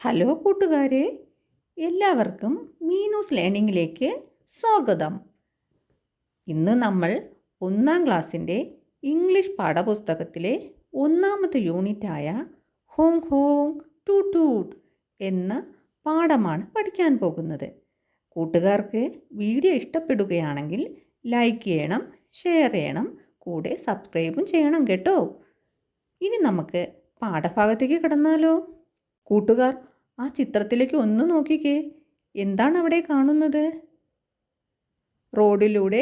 Hello കൂട്ടുകാരെ, എല്ലാവർക്കും മീനൂസ് ലേണിംഗിലേക്ക് സ്വാഗതം. ഇന്ന് നമ്മൾ 1-ാം ക്ലാസ്സിൻ്റെ ഇംഗ്ലീഷ് പാഠപുസ്തകത്തിലെ 1-ാമത്തെ യൂണിറ്റായ ഹോങ് ഹോങ് ടൂട്ട് ടൂട്ട് എന്ന പാഠമാണ് പഠിക്കാൻ പോകുന്നത്. കൂട്ടുകാർക്ക് വീഡിയോ ഇഷ്ടപ്പെടുകയാണെങ്കിൽ ലൈക്ക് ചെയ്യണം, ഷെയർ ചെയ്യണം, കൂടെ സബ്സ്ക്രൈബും ചെയ്യണം കേട്ടോ. ഇനി നമുക്ക് പാഠഭാഗത്തേക്ക് കടന്നാലോ? കൂട്ടുകാർ ആ ചിത്രത്തിലേക്ക് ഒന്ന് നോക്കിക്കേ. എന്താണ് അവിടെ കാണുന്നത്? റോഡിലൂടെ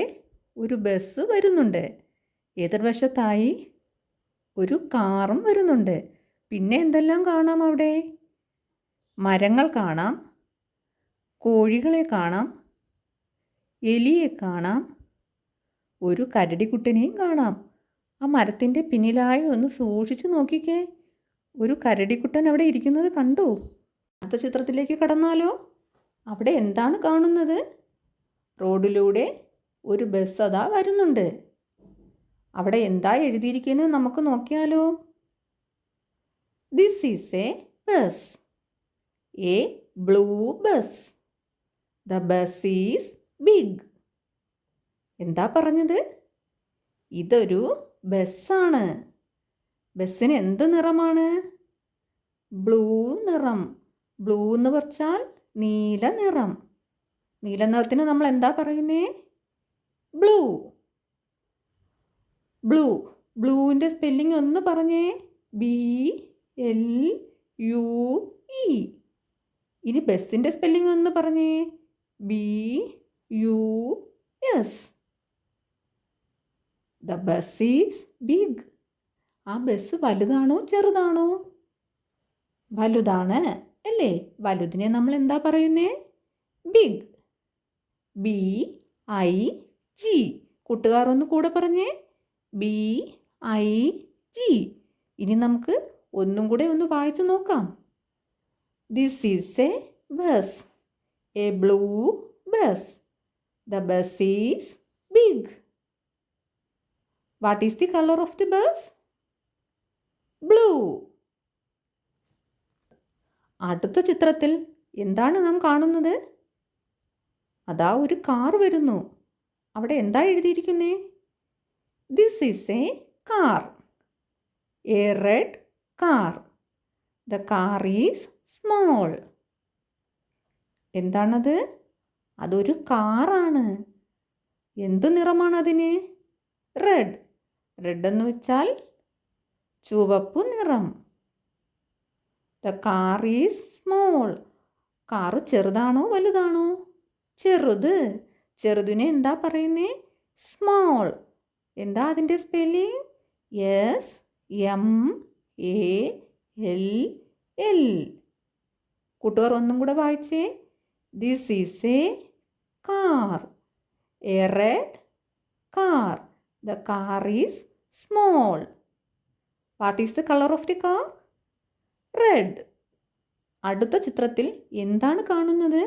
ഒരു ബസ് വരുന്നുണ്ട്. എതിർവശത്തായി ഒരു കാറും വരുന്നുണ്ട്. പിന്നെ എന്തെല്ലാം കാണാം അവിടെ? മരങ്ങൾ കാണാം, കോഴികളെ കാണാം, എലിയെ കാണാം, ഒരു കരടിക്കുട്ടനെയും കാണാം. ആ മരത്തിൻ്റെ പിന്നിലായി ഒന്ന് സൂക്ഷിച്ചു നോക്കിക്കേ. ഒരു കരടിക്കുട്ടൻ അവിടെ ഇരിക്കുന്നത് കണ്ടോ? അടുത്ത ചിത്രത്തിലേക്ക് കടന്നാലോ? അവിടെ എന്താണ് കാണുന്നത്? റോഡിലൂടെ ഒരു ബസ് അതാ വരുന്നുണ്ട്. അവിടെ എന്താ എഴുതിയിരിക്കുന്നത് നമുക്ക് നോക്കിയാലോ? This is a bus, a blue bus. The bus is big. എന്താ പറഞ്ഞത്? ഇതൊരു ബസ്സാണ്. ബസ്സിന് എന്ത് നിറമാണ്? ബ്ലൂ നിറം. ബ്ലൂ എന്ന് വെച്ചാൽ നീല നിറം. നീല നിറത്തിന് നമ്മൾ എന്താ പറയുന്നേ? ബ്ലൂ. ബ്ലൂ. ബ്ലൂവിൻ്റെ സ്പെല്ലിംഗ് ഒന്ന് പറഞ്ഞേ. BLUE. ഇനി ബസ്സിൻ്റെ സ്പെല്ലിംഗ് ഒന്ന് പറഞ്ഞേ. BUS. The bus is big. ആ ബസ് വലുതാണോ ചെറുതാണോ? വലുതാണ് അല്ലേ? വലുതിനെ നമ്മൾ എന്താ പറയുന്നേ? ബിഗ്. BIG. കൂട്ടുകാർ ഒന്ന് കൂടെ പറഞ്ഞേ. BIG. ഇനി നമുക്ക് ഒന്നും കൂടെ ഒന്ന് വായിച്ചു നോക്കാം. This is a bus, a blue bus. The bus is big. What is the colour of the bus? Blue. അടുത്ത ചിത്രത്തിൽ എന്താണ് നാം കാണുന്നത്? അതാ ഒരു കാർ വരുന്നു. അവിടെ എന്താ എഴുതിയിരിക്കുന്നേ? This is a car, a red car. The car is small. എന്താണത്? അതൊരു കാറാണ്. എന്ത് നിറമാണ് അതിന്? റെഡ്. റെഡ് എന്ന് വെച്ചാൽ ചുവപ്പ് നിറം. The car is small. Car ചെറുതാണോ വലുതാണോ? ചെറുത്. ചെറുതിനെ എന്താ പറയുന്നേ? സ്മോൾ. എന്താ അതിൻ്റെ സ്പെല്ലിംഗ്? SMALL. കൂട്ടുകാർ ഒന്നും കൂടെ വായിച്ചേ. This is a car, a red car. The car is small. What is the colour of the car? Red. അടുത്ത ചിത്രത്തിൽ എന്താണ് കാണുന്നത്?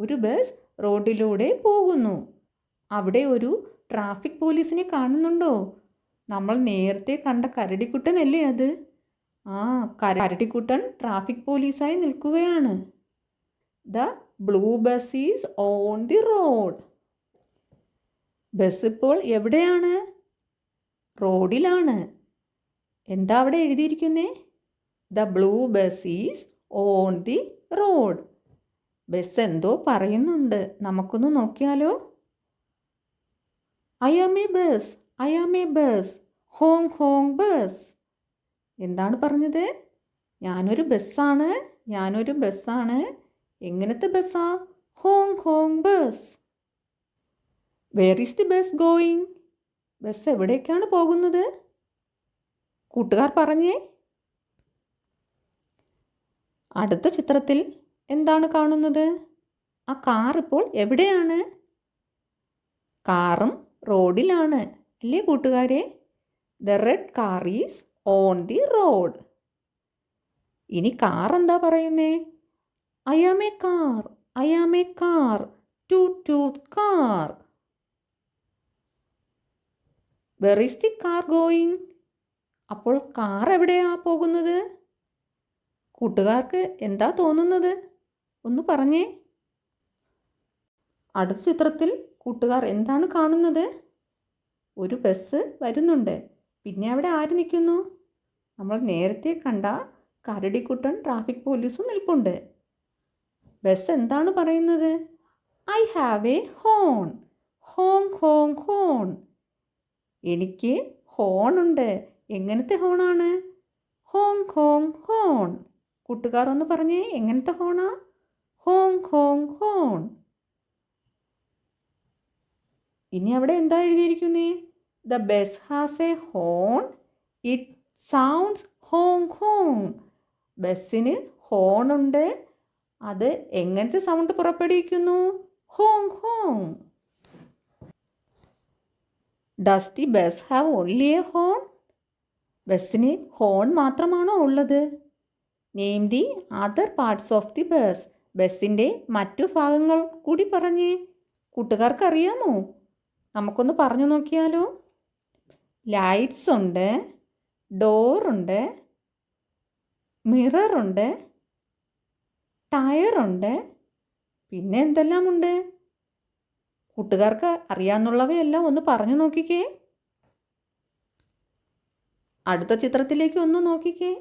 ഒരു ബസ് റോഡിലൂടെ പോകുന്നു. അവിടെ ഒരു ട്രാഫിക് പോലീസിനെ കാണുന്നുണ്ടോ? നമ്മൾ നേരത്തെ കണ്ട കരടിക്കുട്ടനല്ലേ അത്? ആ കരടിക്കുട്ടൻ ട്രാഫിക് പോലീസായി നിൽക്കുകയാണ്. The blue bus is on the road. Bus ഇപ്പോൾ എവിടെയാണ്? റോഡിലാണ്. എന്താ അവിടെ എഴുതിയിരിക്കുന്നേ? The blue bus is on the road. Bus എന്തോ പറയുന്നുണ്ട്. നമുക്കൊന്ന് നോക്കിയാലോ? I am a bus, I am a bus, honk honk bus. എന്താണ് പറഞ്ഞത്? ഞാനൊരു ബസ്സാണ്, ഞാനൊരു ബസ്സാണ്. എങ്ങനത്തെ ബസ്സാ? Honk honk bus. Where is the bus going? Bus എവിടേക്കാണ് പോകുന്നത്? കൂട്ടുകാർ പറഞ്ഞേ. അടുത്ത ചിത്രത്തിൽ എന്താണ് കാണുന്നത്? ആ കാർ ഇപ്പോൾ എവിടെയാണ്? കാറും റോഡിലാണ് അല്ലേ കൂട്ടുകാരെ? The red car is on the road. ഇനി കാർ എന്താ പറയുന്നേ? I am a car, I am a car, toot toot car. Where is the car going? അപ്പോൾ കാർ എവിടെയാ പോകുന്നത്? കൂട്ടുകാർക്ക് എന്താ തോന്നുന്നത്? ഒന്ന് പറഞ്ഞേ. അടുത്ത ചിത്രത്തിൽ കൂട്ടുകാർ എന്താണ് കാണുന്നത്? ഒരു ബസ് വരുന്നുണ്ട്. പിന്നെ അവിടെ ആര് നിൽക്കുന്നു? നമ്മൾ നേരത്തെ കണ്ട കരടിക്കുട്ടൻ ട്രാഫിക് പോലീസും നിൽപ്പുണ്ട്. ബസ് എന്താണ് പറയുന്നത്? I have A horn. Hong Hong horn. എനിക്ക് ഹോണുണ്ട്. എങ്ങനത്തെ ഹോണാണ്? Hong Hong horn. കൂട്ടുകാർ ഒന്ന് പറഞ്ഞേ, എങ്ങനത്തെ ഹോണാ? Hong Hong horn. ഇനി അവിടെ എന്താ എഴുതിയിരിക്കുന്നേ? The bus has a horn. It sounds honk honk. ബസ്സിന് ഹോണുണ്ട്. അത് എങ്ങനത്തെ സൗണ്ട് പുറപ്പെടുവിക്കുന്നു? Honk honk. Does the bus have only a horn? ബസ്സിന് ഹോൺ മാത്രമാണോ ഉള്ളത്? Name the other parts of the bus. ബസ്സിൻ്റെ മറ്റു ഭാഗങ്ങൾ കൂടി പറഞ്ഞേ. കൂട്ടുകാർക്ക് അറിയാമോ? നമുക്കൊന്ന് പറഞ്ഞു നോക്കിയാലോ. ലൈറ്റ്സ് ഉണ്ട്, ഡോറുണ്ട്, മിററുണ്ട്, ടയറുണ്ട്, പിന്നെ എന്തെല്ലാം ഉണ്ട്? കൂട്ടുകാർക്ക് അറിയാവുന്നവയെല്ലാം ഒന്ന് പറഞ്ഞു നോക്കിക്കേ. അടുത്ത ചിത്രത്തിലേക്ക് ഒന്ന് നോക്കിക്കേ.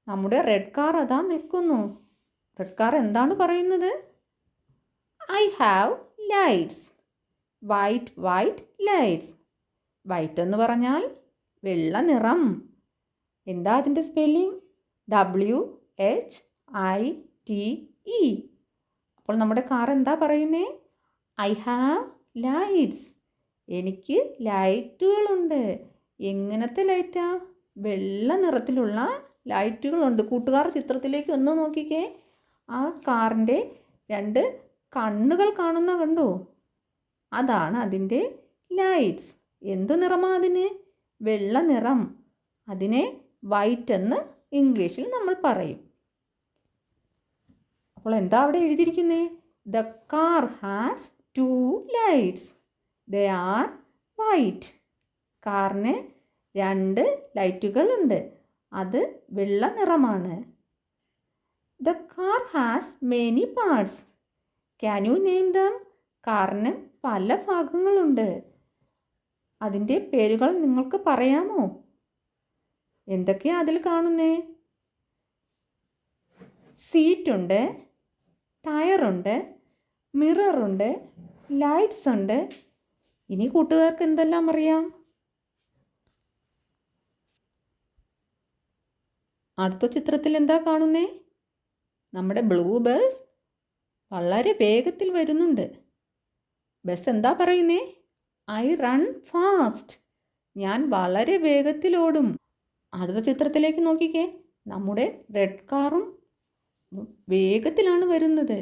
നമ്മുടെ റെഡ് കാർ അതാ നിൽക്കുന്നു. റെഡ് കാർ എന്താണ് പറയുന്നത്? I have lights. White white lights. White എന്ന് പറഞ്ഞാൽ വെള്ള നിറം. എന്താ അതിൻ്റെ സ്പെല്ലിംഗ്? WHITE. അപ്പോൾ നമ്മുടെ കാർ എന്താ പറയുന്നേ? I have lights. എനിക്ക് ലൈറ്റുകളുണ്ട്. എങ്ങനത്തെ ലൈറ്റാ? വെള്ള നിറത്തിലുള്ള ലൈറ്റുകളുണ്ട്. കൂട്ടുകാർ ചിത്രത്തിലേക്ക് ഒന്ന് നോക്കിക്കേ. ആ കാറിൻ്റെ 2 കണ്ണുകൾ കാണുന്ന കണ്ടോ? അതാണ് അതിൻ്റെ ലൈറ്റ്സ്. എന്ത് നിറമാണ് അതിന്? വെള്ള നിറം. അതിനെ വൈറ്റ് എന്ന് ഇംഗ്ലീഷിൽ നമ്മൾ പറയും. അപ്പോൾ എന്താ അവിടെ എഴുതിയിരിക്കുന്നത്? The car has 2 lights. They are white. കാറിന് 2 ലൈറ്റുകളുണ്ട്. അത് വെള്ള നിറമാണ്. The car has many parts. Can you name dum? കാറിന് പല ഭാഗങ്ങളുണ്ട്. അതിൻ്റെ പേരുകൾ നിങ്ങൾക്ക് പറയാമോ? എന്തൊക്കെയാ അതിൽ കാണുന്നേ? സീറ്റുണ്ട്, ടയറുണ്ട്, മിററുണ്ട്, ലൈറ്റ്സ് ഉണ്ട്. ഇനി കൂട്ടുകാർക്ക് എന്തെല്ലാം അറിയാം? അടുത്ത ചിത്രത്തിൽ എന്താ കാണുന്നേ? നമ്മുടെ ബ്ലൂ ബസ് വളരെ വേഗത്തിൽ വരുന്നുണ്ട്. ബസ് എന്താ പറയുന്നേ? I run fast. ഞാൻ വളരെ വേഗത്തിൽ ഓടും. അടുത്ത ചിത്രത്തിലേക്ക് നോക്കിക്കേ. നമ്മുടെ റെഡ് കാറും വേഗത്തിലാണ് വരുന്നത്.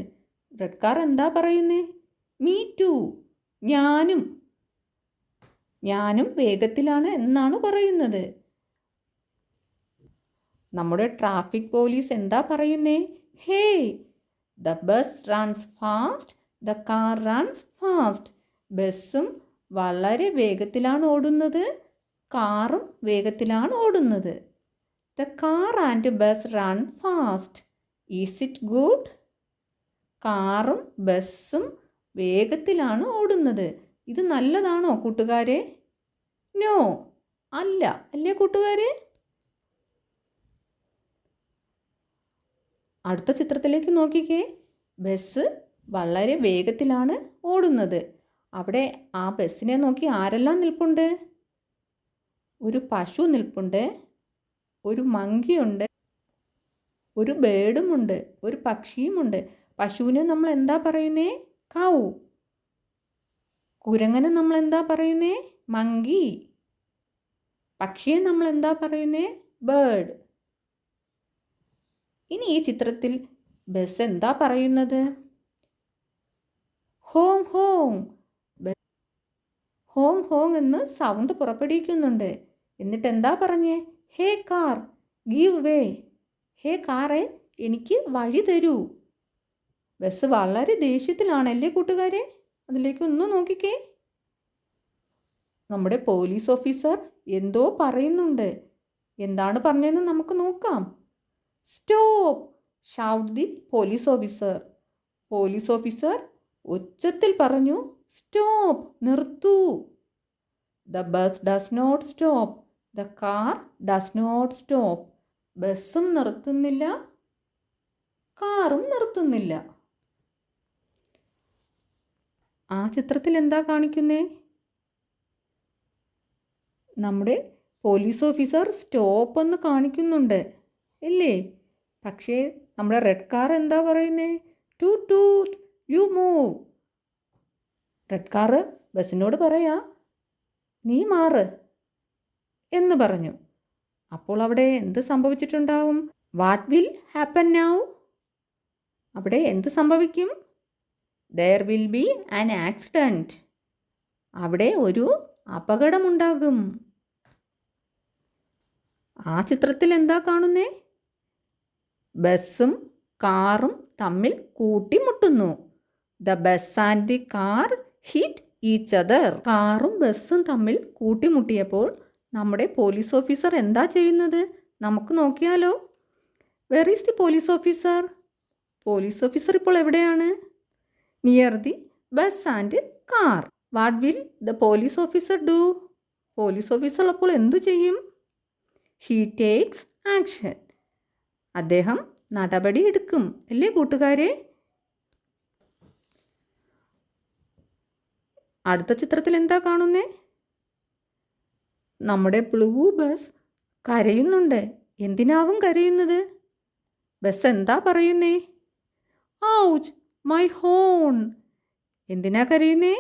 റെഡ് കാർ എന്താ പറയുന്നേ? Me too. ഞാനും വേഗത്തിലാണ് എന്നാണ് പറയുന്നത്. നമ്മുടെ ട്രാഫിക് പോലീസ് എന്താ പറയുന്നേ? Hey, the bus runs fast. The car runs fast. ബസ്സും വളരെ വേഗത്തിലാണ് ഓടുന്നത്. കാറും വേഗത്തിലാണ് ഓടുന്നത്. The car and bus run fast. Is it good? കാറും ബസ്സും വേഗത്തിലാണ് ഓടുന്നത്. ഇത് നല്ലതാണോ കൂട്ടുകാരെ? നോ, അല്ല. അല്ലേ കൂട്ടുകാരെ? അടുത്ത ചിത്രത്തിലേക്ക് നോക്കിക്കേ. ബസ് വളരെ വേഗത്തിലാണ് ഓടുന്നത്. അവിടെ ആ ബസ്സിനെ നോക്കി ആരെല്ലാം നിൽപ്പുണ്ട്? ഒരു പശു നിൽപ്പുണ്ട്, ഒരു മങ്കിയുണ്ട്, ഒരു ബേർഡുമുണ്ട്, ഒരു പക്ഷിയുമുണ്ട്. പശുവിനെ നമ്മൾ എന്താ പറയുന്നേ? കൗ. കുരങ്ങനെ നമ്മൾ എന്താ പറയുന്നേ? മങ്കി. പക്ഷിയെ നമ്മൾ എന്താ പറയുന്നേ? ബേർഡ്. ഇനി ഈ ചിത്രത്തിൽ ബസ് എന്താ പറയുന്നത്? Hong Hong. ഹോങ് ഹോങ് എന്ന് സൗണ്ട് പുറപ്പെടുവിക്കുന്നുണ്ട്. എന്നിട്ട് എന്താ പറഞ്ഞേ? ഹേ കാർ, ഗീവ് വേ. ഹേ കാറേ, എനിക്ക് വഴി തരൂ. ബസ് വളരെ ദേഷ്യത്തിലാണല്ലേ കൂട്ടുകാരെ? അതിലേക്ക് ഒന്ന് നോക്കിക്കേ. നമ്മുടെ പോലീസ് ഓഫീസർ എന്തോ പറയുന്നുണ്ട്. എന്താണ് പറഞ്ഞതെന്ന് നമുക്ക് നോക്കാം. Stop shout the police officer. Police officer ഉച്ചത്തിൽ പറഞ്ഞു, സ്റ്റോപ്പ് നിർത്തൂ. The bus does not stop. The car does not stop. ബസ്സും നിർത്തുന്നില്ല, കാറും നിർത്തുന്നില്ല. ആ ചിത്രത്തിൽ എന്താ കാണിക്കുന്നേ? നമ്മുടെ പോലീസ് ഓഫീസർ സ്റ്റോപ്പ് എന്ന് കാണിക്കുന്നുണ്ട് അല്ലേ? പക്ഷേ നമ്മുടെ റെഡ് കാർ എന്താ പറയുന്നേ? To toot you move. റെഡ് കാറ് ബസ്സിനോട് പറയാ, നീ മാറ് എന്ന് പറഞ്ഞു. അപ്പോൾ അവിടെ എന്ത് സംഭവിച്ചിട്ടുണ്ടാവും? What will happen now? അവിടെ എന്ത് സംഭവിക്കും? There will be an accident. അവിടെ ഒരു അപകടമുണ്ടാകും. ആ ചിത്രത്തിൽ എന്താ കാണുന്നേ? ബസ്സും കാറും തമ്മിൽ കൂട്ടിമുട്ടുന്നു. The bus and the car hit each other. കാറും ബസ്സും തമ്മിൽ കൂട്ടിമുട്ടിയപ്പോൾ നമ്മുടെ പോലീസ് ഓഫീസർ എന്താ ചെയ്യുന്നത്? നമുക്ക് നോക്കിയാലോ. Were is the police officer? Police officer ഇപ്പോൾ എവിടെയാണ്? Near the bus and car. What will the police officer do? Police officer അപ്പോൾ എന്തു ചെയ്യും? He takes action. അദ്ദേഹം നടപടി എടുക്കും അല്ലേ കൂട്ടുകാരെ? അടുത്ത ചിത്രത്തിൽ എന്താ കാണുന്നേ? നമ്മുടെ ബ്ലൂ ബസ് കരയുന്നുണ്ട്. എന്തിനാവും കരയുന്നത്? ബസ് എന്താ പറയുന്നേ? Ouch my horn. എന്തിനാ കരയുന്നേ?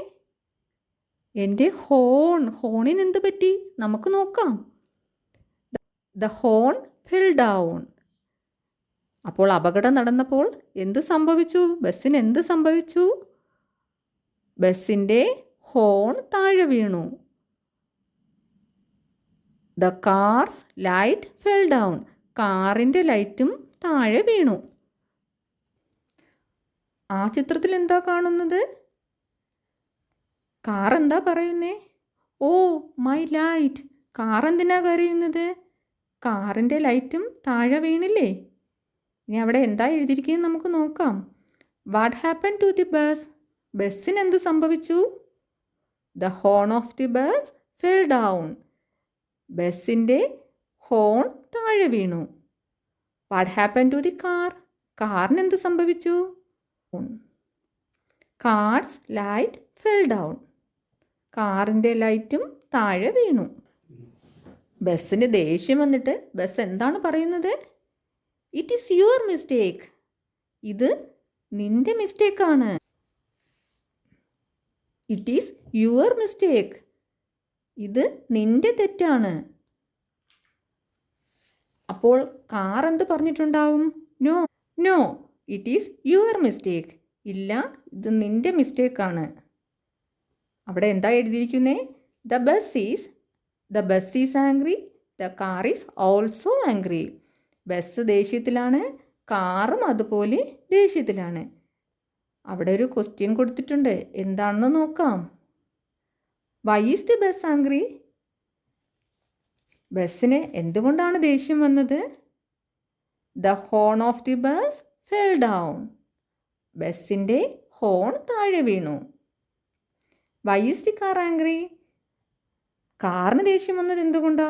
എൻ്റെ ഹോണിന് എന്ത് പറ്റി? നമുക്ക് നോക്കാം. The horn fell down. അപ്പോൾ അപകടം നടന്നപ്പോൾ എന്ത് സംഭവിച്ചു? ബസ്സിന് എന്ത് സംഭവിച്ചു? ബസ്സിൻ്റെ ഹോൺ താഴെ വീണു. The car's light fell down. കാറിൻ്റെ ലൈറ്റും താഴെ വീണു. ആ ചിത്രത്തിൽ എന്താ കാണുന്നത്? കാർ എന്താ പറയുന്നേ? Oh my light. കാർ എന്തിനാ കരയുന്നത്? കാറിൻ്റെ ലൈറ്റും താഴെ വീണില്ലേ? ഇനി അവിടെ എന്താ എഴുതിയിരിക്കുന്നത് നമുക്ക് നോക്കാം. What happen to the bus? ബസ്സിന് എന്ത് സംഭവിച്ചു? The horn of the bus fell down. ബസ്സിൻ്റെ ഹോൺ താഴെ വീണു. What happen to the car? കാറിന് എന്ത് സംഭവിച്ചു? Car's light fell down. കാറിൻ്റെ ലൈറ്റും താഴെ വീണു. ബസ്സിന് ദേഷ്യം വന്നിട്ട് ബസ് എന്താണ് പറയുന്നത്? It is your mistake. ഇത് നിന്റെ മിസ്റ്റേക്കാണ്. It is your mistake. ഇത് നിന്റെ തെറ്റാണ്. അപ്പോൾ കാർ എന്ത് പറഞ്ഞിട്ടുണ്ടാവും? No no it is your mistake. ഇല്ല, ഇത് നിന്റെ മിസ്റ്റേക്കാണ്. അവിടെ എന്താ എഴുതിയിരിക്കുന്നേ? The bus is angry. The car is also angry. Bus ദേഷ്യത്തിലാണ്, കാറും അതുപോലെ ദേഷ്യത്തിലാണ്. അവിടെ ഒരു ക്വസ്റ്റ്യൻ കൊടുത്തിട്ടുണ്ട്. എന്താണെന്ന് നോക്കാം. Why is the bus angry? ബസ്സിന് എന്തുകൊണ്ടാണ് ദേഷ്യം വന്നത്? The horn of the bus fell down. ബസ്സിൻ്റെ ഹോൺ താഴെ വീണു. Why is the car angry? കാറിന് ദേഷ്യം വന്നത് എന്തുകൊണ്ടാ?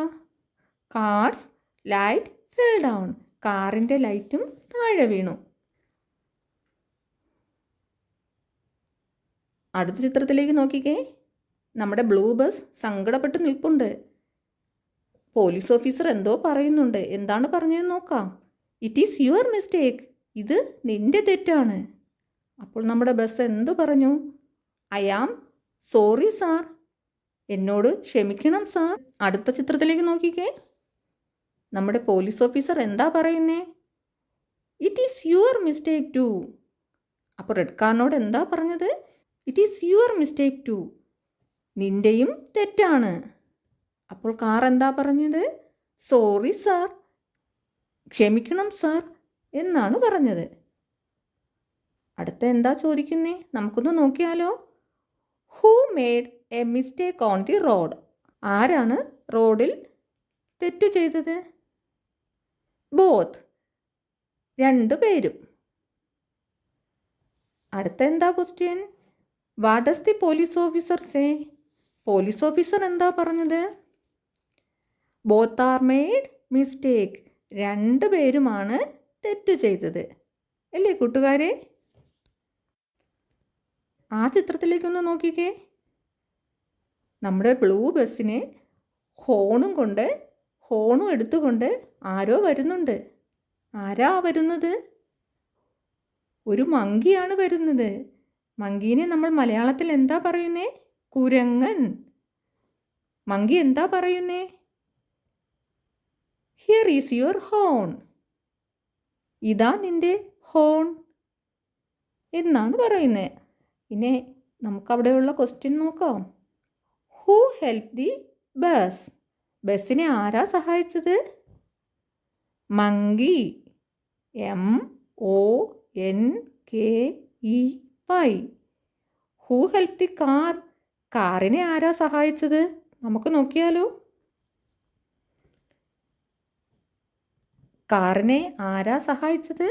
Car's light fell down. കാറിൻ്റെ ലൈറ്റും താഴെ വീണു. അടുത്ത ചിത്രത്തിലേക്ക് നോക്കിക്കേ. നമ്മുടെ ബ്ലൂ ബസ് സങ്കടപ്പെട്ട് നിൽപ്പുണ്ട്. പോലീസ് ഓഫീസർ എന്തോ പറയുന്നുണ്ട്. എന്താണ് പറഞ്ഞതെന്ന് നോക്കാം. It is your mistake. ഇത് നിന്റെ തെറ്റാണ്. അപ്പോൾ നമ്മുടെ ബസ് എന്തു പറഞ്ഞു? I am sorry sir. എന്നോട് ക്ഷമിക്കണം സാർ. അടുത്ത ചിത്രത്തിലേക്ക് നോക്കിക്കേ. നമ്മുടെ പോലീസ് ഓഫീസർ എന്താ പറയുന്നേ? It is your mistake too. അപ്പോൾ റെഡ് കാറിനോട് എന്താ പറഞ്ഞത്? It is your mistake too. നിൻ്റെയും തെറ്റാണ്. അപ്പോൾ കാർ എന്താ പറഞ്ഞത്? Sorry sir. ക്ഷമിക്കണം സാർ എന്നാണ് പറഞ്ഞത്. അടുത്ത എന്താ ചോദിക്കുന്നേ? നമുക്കൊന്ന് നോക്കിയാലോ. Who made A mistake on the road? ആരാണ് റോഡിൽ തെറ്റ് ചെയ്തത്? ബോത്ത് 2 പേരും. അടുത്ത എന്താ question? What does the police officer say? Police officer എന്താ പറഞ്ഞത്? Both are made mistake. 2 പേരുമാണ് തെറ്റ് ചെയ്തത്. അല്ലേ കൂട്ടുകാരെ? ആ ചിത്രത്തിലേക്കൊന്ന് നോക്കിക്കേ. നമ്മുടെ ബ്ലൂ ബസ്സിന് ഹോണും എടുത്തുകൊണ്ട് ആരോ വരുന്നുണ്ട്. ആരാ വരുന്നത്? ഒരു മങ്കിയാണ് വരുന്നത്. മങ്കീനെ നമ്മൾ മലയാളത്തിൽ എന്താ പറയുന്നേ? കുരങ്ങൻ. മങ്കി എന്താ പറയുന്നേ? Here is your horn. ഇതാ നിന്റെ ഹോൺ എന്നാണ് പറയുന്നത്. പിന്നെ നമുക്കവിടെയുള്ള ക്വസ്റ്റ്യൻ നോക്കാം. Who help the bus? ബസ്സിനെ ആരാ സഹായിച്ചത്? Monkey. MONKEY. Who help the car? കാറിനെ ആരാ സഹായിച്ചത്? നമുക്ക് നോക്കിയാലോ. കാറിനെ ആരാ സഹായിച്ചത്?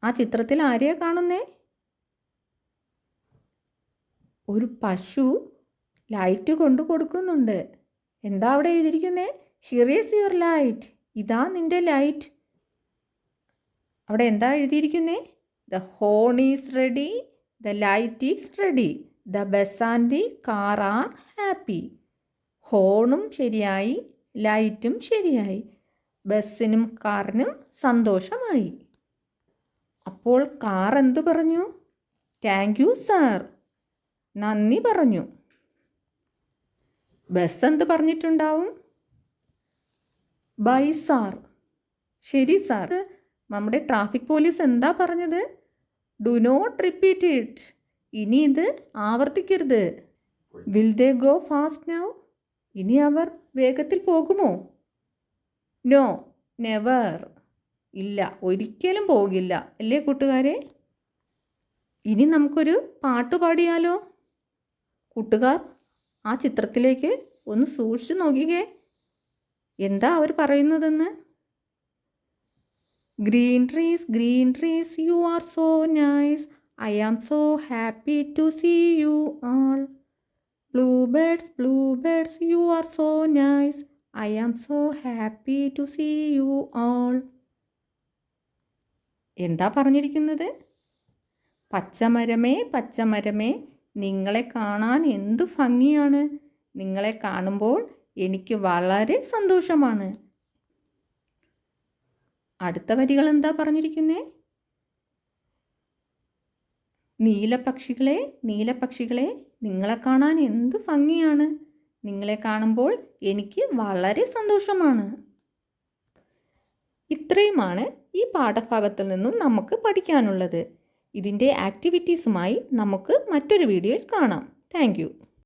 ആ ചിത്രത്തിൽ ആരെയാ കാണുന്നേ? ഒരു പശു ലൈറ്റ് കൊണ്ടു കൊടുക്കുന്നുണ്ട്. എന്താ അവിടെ എഴുതിയിരിക്കുന്നേ? Here is your light. ഇതാ നിന്റെ ലൈറ്റ്. അവിടെ എന്താ എഴുതിയിരിക്കുന്നേ? The horn is ready, the light is ready, the bus and the car are happy. ഹോണും ശരിയായി, ലൈറ്റും ശരിയായി. ബസ്സിനും കാറിനും സന്തോഷമായി. അപ്പോൾ കാർ എന്തു പറഞ്ഞു? Thank you sir. നന്ദി പറഞ്ഞു. ബസ് എന്ത് പറഞ്ഞിട്ടുണ്ടാവും? Bye sir. ശരി സാർ. നമ്മുടെ ട്രാഫിക് പോലീസ് എന്താ പറഞ്ഞത്? Do not repeat it. ഇനി ഇത് ആവർത്തിക്കരുത്. Will they go fast now? ഇനി അവർ വേഗത്തിൽ പോകുമോ? No, never. ഇല്ല, ഒരിക്കലും പോകില്ല. അല്ലേ കൂട്ടുകാരെ? ഇനി നമുക്കൊരു പാട്ട് പാടിയാലോ? കൂട്ടുകാർ ആ ചിത്രത്തിലേക്ക് ഒന്ന് സൂക്ഷിച്ചു നോക്കിക്കേ. എന്താ അവർ പറയുന്നതെന്ന്? Green trees you are so nice, I am so happy to see you all. Blue birds you are so nice, I am so happy to see you all. എന്താ പറഞ്ഞിരിക്കുന്നത്? പച്ചമരമേ നിങ്ങളെ കാണാൻ എന്തു ഭംഗിയാണ്. നിങ്ങളെ കാണുമ്പോൾ എനിക്ക് വളരെ സന്തോഷമാണ്. അടുത്ത വരികൾ എന്താ പറഞ്ഞിരിക്കുന്നേ? നീലപക്ഷികളെ നിങ്ങളെ കാണാൻ എന്തു ഭംഗിയാണ്. നിങ്ങളെ കാണുമ്പോൾ എനിക്ക് വളരെ സന്തോഷമാണ്. ഇത്രയുമാണ് ഈ പാഠഭാഗത്തിൽ നിന്നും നമുക്ക് പഠിക്കാനുള്ളത്. ഇതിൻ്റെ ആക്ടിവിറ്റീസുമായി നമുക്ക് മറ്റൊരു വീഡിയോയിൽ കാണാം. Thank you.